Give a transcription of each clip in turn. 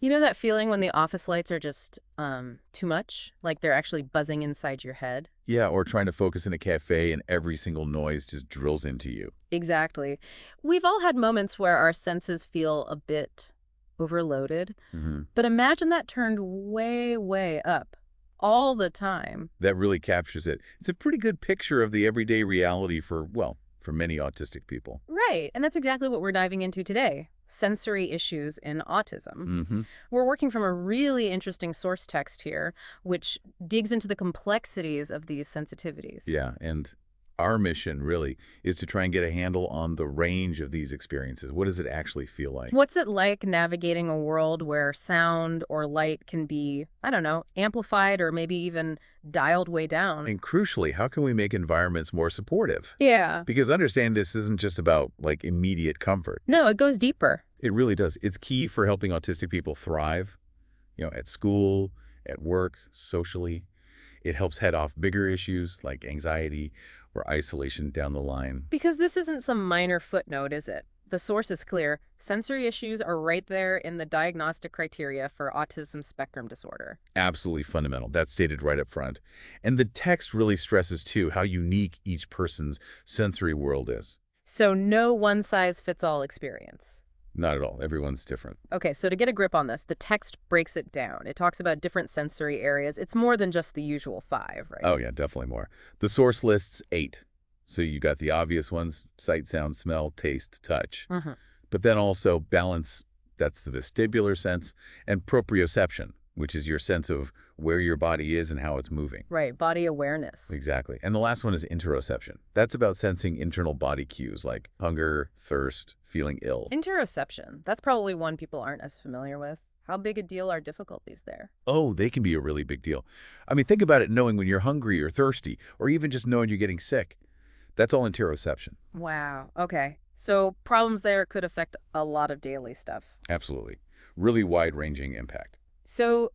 You know that feeling when the office lights are just too much? Like they're actually buzzing inside your head? Yeah, or trying to focus in a cafe and every single noise just drills into you. Exactly. We've all had moments where our senses feel a bit overloaded, hmm but imagine that turned way, way up all the time. That really captures it. It's a pretty good picture of the everyday reality for, well, for many autistic people. Right, and that's exactly what we're diving into today. Sensory issues in autism. hmm We're working from a really interesting source text here, which digs into the complexities of these sensitivities. Yeah, and our mission really is to try and get a handle on the range of these experiences. What does it actually feel like? What's it like navigating a world where sound or light can be, I don't know, amplified or maybe even dialed way down? And crucially, how can we make environments more supportive? Yeah. Because understand this isn't just about like immediate comfort. No, it goes deeper. It really does. It's key for helping autistic people thrive, at school, at work, socially. It helps head off bigger issues like anxiety or isolation down the line. Because this isn't some minor footnote, is it? The source is clear. Sensory issues are right there in the diagnostic criteria for autism spectrum disorder. Absolutely fundamental. That's stated right up front. And the text really stresses, too, how unique each person's sensory world is. So no one-size-fits-all experience. Not at all. Everyone's different. Okay, so to get a grip on this, the text breaks it down. It talks about different sensory areas. It's more than just the usual five, right? Oh, yeah, definitely more. The source lists 8. So you got the obvious ones: sight, sound, smell, taste, touch. hmm But then also balance, that's the vestibular sense, and proprioception, which is your sense of where your body is and how it's moving. Right, body awareness. Exactly. And the last one is interoception. That's about sensing internal body cues like hunger, thirst, feeling ill. Interoception. That's probably one people aren't as familiar with. How big a deal are difficulties there? Oh, they can be a really big deal. I mean, think about it, knowing when you're hungry or thirsty, or even just knowing you're getting sick. That's all interoception. Wow. Okay. So problems there could affect a lot of daily stuff. Absolutely. Really wide-ranging impact. So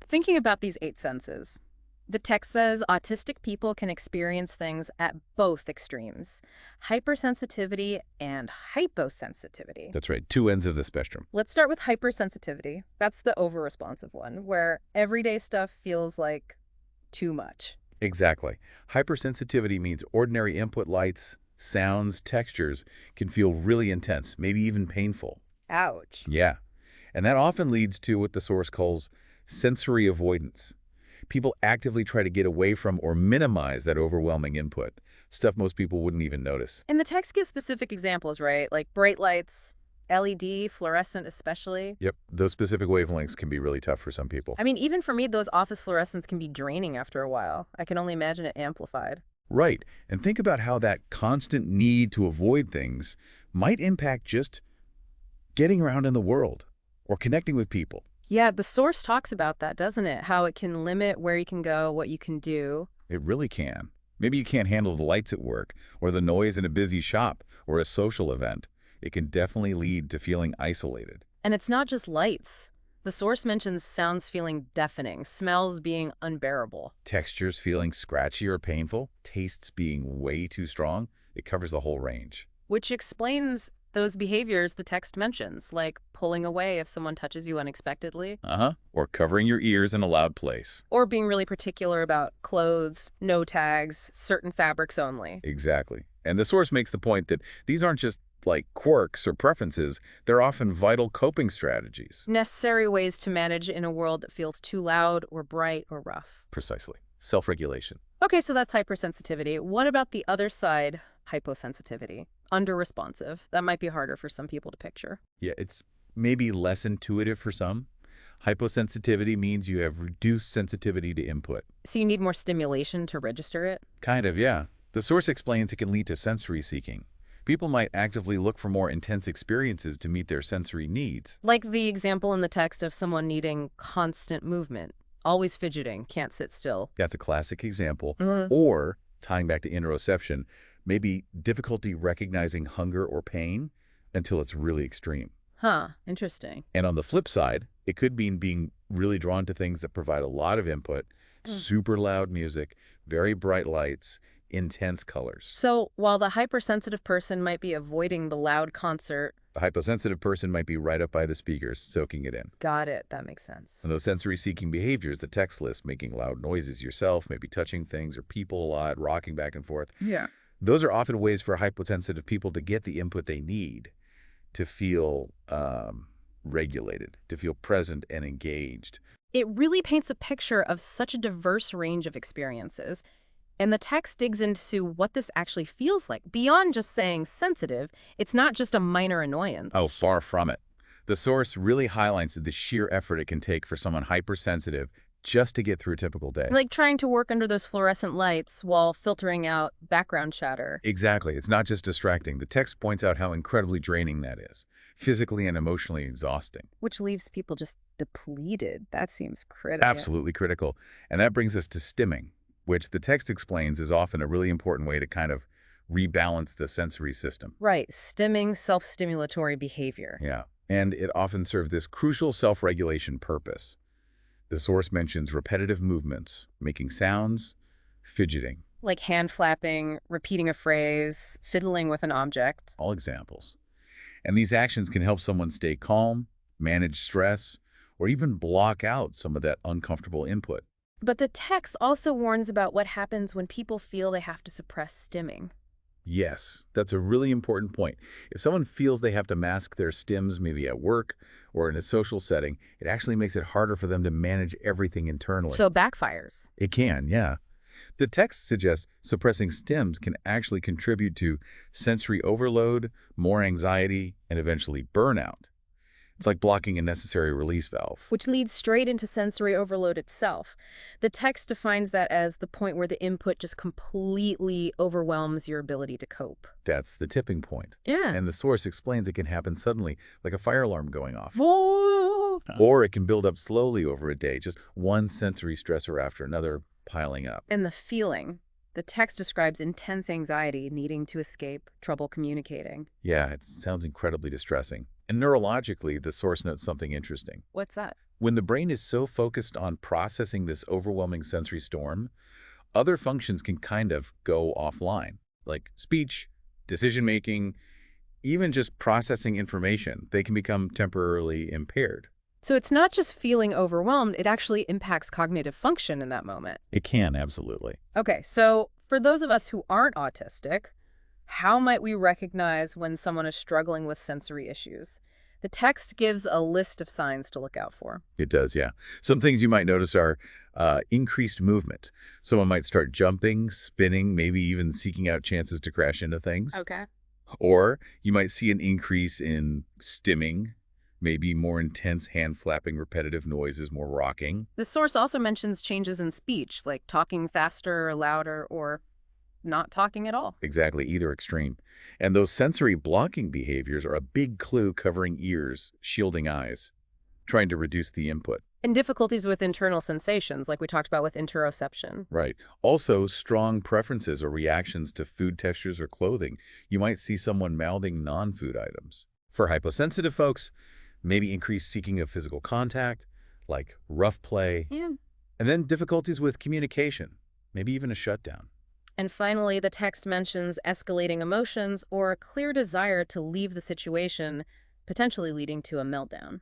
thinking about these 8 senses, the text says autistic people can experience things at both extremes, hypersensitivity and hyposensitivity. That's right. Two ends of the spectrum. Let's start with hypersensitivity. That's the over-responsive one, where everyday stuff feels like too much. Exactly. Hypersensitivity means ordinary input lights, sounds, textures can feel really intense, maybe even painful. Ouch. Yeah. And that often leads to what the source calls sensory avoidance. People actively try to get away from or minimize that overwhelming input, stuff most people wouldn't even notice. And the text gives specific examples, right? Like bright lights, LED, fluorescent especially. Yep, those specific wavelengths can be really tough for some people. I mean, even for me, those office fluorescents can be draining after a while. I can only imagine it amplified. Right. And think about how that constant need to avoid things might impact just getting around in the world or connecting with people. Yeah, the source talks about that, doesn't it? How it can limit where you can go, what you can do. It really can. Maybe you can't handle the lights at work or the noise in a busy shop or a social event. It can definitely lead to feeling isolated. And it's not just lights. The source mentions sounds feeling deafening, smells being unbearable. Textures feeling scratchy or painful, tastes being way too strong. It covers the whole range. Which explains those behaviors the text mentions, like pulling away if someone touches you unexpectedly, Or covering your ears in a loud place. or being really particular about clothes, no tags, certain fabrics only. Exactly. And the source makes the point that these aren't just like quirks or preferences, they're often vital coping strategies. Necessary ways to manage in a world that feels too loud or bright or rough. Precisely. Self-regulation. Okay, so that's hypersensitivity. What about the other side, hyposensitivity? Under-responsive. That might be harder for some people to picture. Yeah, it's maybe less intuitive for some. Hyposensitivity means you have reduced sensitivity to input. So you need more stimulation to register it? Kind of, yeah. The source explains it can lead to sensory seeking. People might actively look for more intense experiences to meet their sensory needs. Like the example in the text of someone needing constant movement, always fidgeting, can't sit still. That's a classic example. Mhm. Or, tying back to interoception, maybe difficulty recognizing hunger or pain until it's really extreme. Huh, interesting. And on the flip side, it could mean being really drawn to things that provide a lot of input, super loud music, very bright lights, intense colors. So while the hypersensitive person might be avoiding the loud concert The hyposensitive person might be right up by the speakers, soaking it in. Got it. That makes sense. And those sensory-seeking behaviors, the text list, making loud noises yourself, maybe touching things or people a lot, rocking back and forth, Yeah. those are often ways for hyposensitive people to get the input they need to feel regulated, to feel present and engaged. It really paints a picture of such a diverse range of experiences. And the text digs into what this actually feels like. Beyond just saying sensitive, it's not just a minor Oh, annoyance. far from it. The source really highlights the sheer effort it can take for someone hypersensitive just to get through a typical day. Like trying to work under those fluorescent lights while filtering out background chatter. Exactly. It's not just distracting. The text points out how incredibly draining that is, physically and emotionally exhausting. Which leaves people just depleted. That seems critical. Absolutely critical. And that brings us to stimming, which the text explains is often a really important way to kind of rebalance the sensory system. Right, stimming self-stimulatory behavior. Yeah. And it often serves this crucial self-regulation purpose. The source mentions repetitive movements, making sounds, fidgeting, Like hand flapping, repeating a phrase, fiddling with an object. all examples. And these actions can help someone stay calm, manage stress, or even block out some of that uncomfortable input. But the text also warns about what happens when people feel they have to suppress stimming. Yes, that's a really important point. If someone feels they have to mask their stims, maybe at work or in a social setting, it actually makes it harder for them to manage everything internally. So backfires. It can, yeah. The text suggests suppressing stims can actually contribute to sensory overload, more anxiety, and eventually burnout. It's like blocking a necessary release valve. Which leads straight into sensory overload itself. The text defines that as the point where the input just completely overwhelms your ability to cope. That's the tipping point. Yeah. And the source explains it can happen suddenly, like a fire alarm going off. Whoa. Or it can build up slowly over a day, just one sensory stressor after another piling up. And the feeling. The text describes intense anxiety, needing to escape, trouble communicating. Yeah, it sounds incredibly distressing. And neurologically, the source notes something interesting. What's that? When the brain is so focused on processing this overwhelming sensory storm, other functions can kind of go offline, like speech, decision-making, even just processing information. They can become temporarily impaired. So it's not just feeling overwhelmed, it actually impacts cognitive function in that moment. It can, absolutely. Okay, so for those of us who aren't autistic, how might we recognize when someone is struggling with sensory issues? The text gives a list of signs to look out for. It does, yeah. Some things you might notice are increased movement. Someone might start jumping, spinning, maybe even seeking out chances to crash into things. Okay. Or you might see an increase in stimming, maybe more intense hand flapping, repetitive noises, more rocking. The source also mentions changes in speech, like talking faster or louder or not talking at all. Exactly, either extreme. And those sensory blocking behaviors are a big clue, covering ears, shielding eyes, trying to reduce the input. And difficulties with internal sensations, like we talked about with interoception. Right. Also, strong preferences or reactions to food textures or clothing. You might see someone mouthing non-food items. For hyposensitive folks, maybe increased seeking of physical contact, like rough play. Yeah. And then difficulties with communication, maybe even a shutdown. And finally, the text mentions escalating emotions or a clear desire to leave the situation, potentially leading to a meltdown.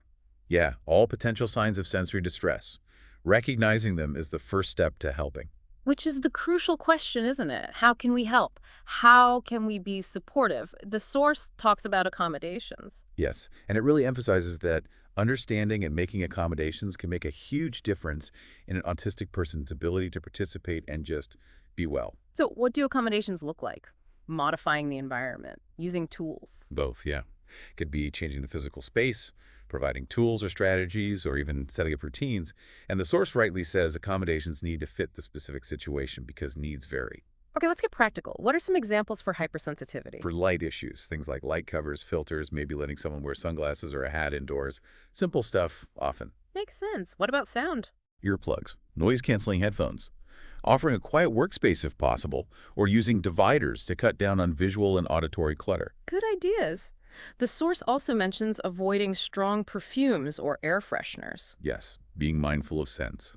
Yeah, all potential signs of sensory distress. Recognizing them is the first step to helping. Which is the crucial question, isn't it? How can we help? How can we be supportive? The source talks about accommodations. Yes, and it really emphasizes that understanding and making accommodations can make a huge difference in an autistic person's ability to participate and just be well. So what do accommodations look like? Modifying the environment, using tools. Both, yeah. Could be changing the physical space, providing tools or strategies, or even setting up routines. And the source rightly says accommodations need to fit the specific situation because needs vary. Okay, let's get practical. What are some examples for hypersensitivity? For light issues, things like light covers, filters, maybe letting someone wear sunglasses or a hat indoors. Simple stuff, often. Makes sense. What about sound? Earplugs, noise-canceling headphones. Offering a quiet workspace if possible, or using dividers to cut down on visual and auditory clutter. Good ideas. The source also mentions avoiding strong perfumes or air fresheners. Yes, being mindful of scents.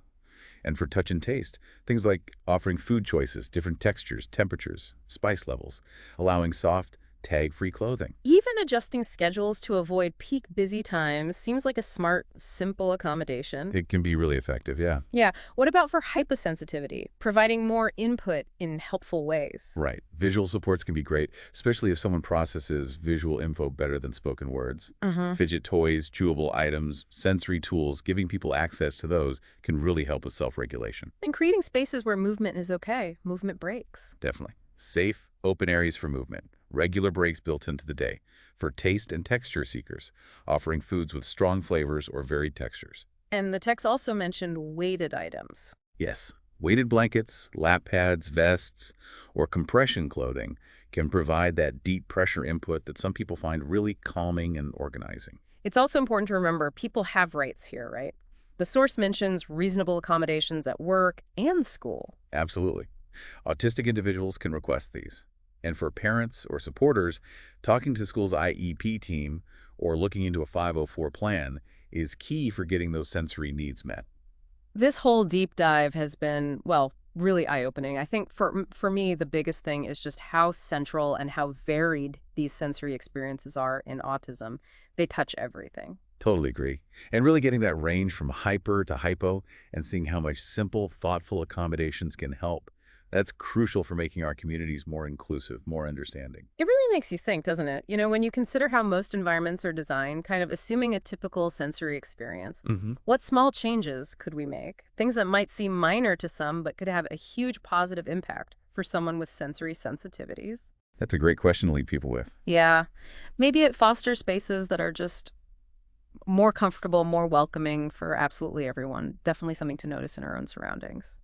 And for touch and taste, things like offering food choices, different textures, temperatures, spice levels, allowing soft, tag-free clothing. Even adjusting schedules to avoid peak busy times seems like a smart, simple accommodation. It can be really effective, yeah. Yeah, what about for hyposensitivity, providing more input in helpful ways? Right. Visual supports can be great, especially if someone processes visual info better than spoken words. Uh-huh. Fidget toys, chewable items, sensory tools, giving people access to those can really help with self-regulation. And creating spaces where movement is okay, movement breaks. Definitely. Safe, open areas for movement, regular breaks built into the day. For taste and texture seekers, offering foods with strong flavors or varied textures. And the text also mentioned weighted items. Yes, weighted blankets, lap pads, vests, or compression clothing can provide that deep pressure input that some people find really calming and organizing. It's also important to remember people have rights here, right? The source mentions reasonable accommodations at work and school. Absolutely. Autistic individuals can request these. And for parents or supporters, talking to school's IEP team or looking into a 504 plan is key for getting those sensory needs met. This whole deep dive has been, well, really eye-opening. I think for me, the biggest thing is just how central and how varied these sensory experiences are in autism. They touch everything. Totally agree. And really getting that range from hyper to hypo and seeing how much simple, thoughtful accommodations can help. That's crucial for making our communities more inclusive, more understanding. It really makes you think, doesn't it? When you consider how most environments are designed, kind of assuming a typical sensory experience, Hmm. what small changes could we make? Things that might seem minor to some, but could have a huge positive impact for someone with sensory sensitivities. That's a great question to leave people with. Yeah, maybe it fosters spaces that are just more comfortable, more welcoming for absolutely everyone. Definitely something to notice in our own surroundings.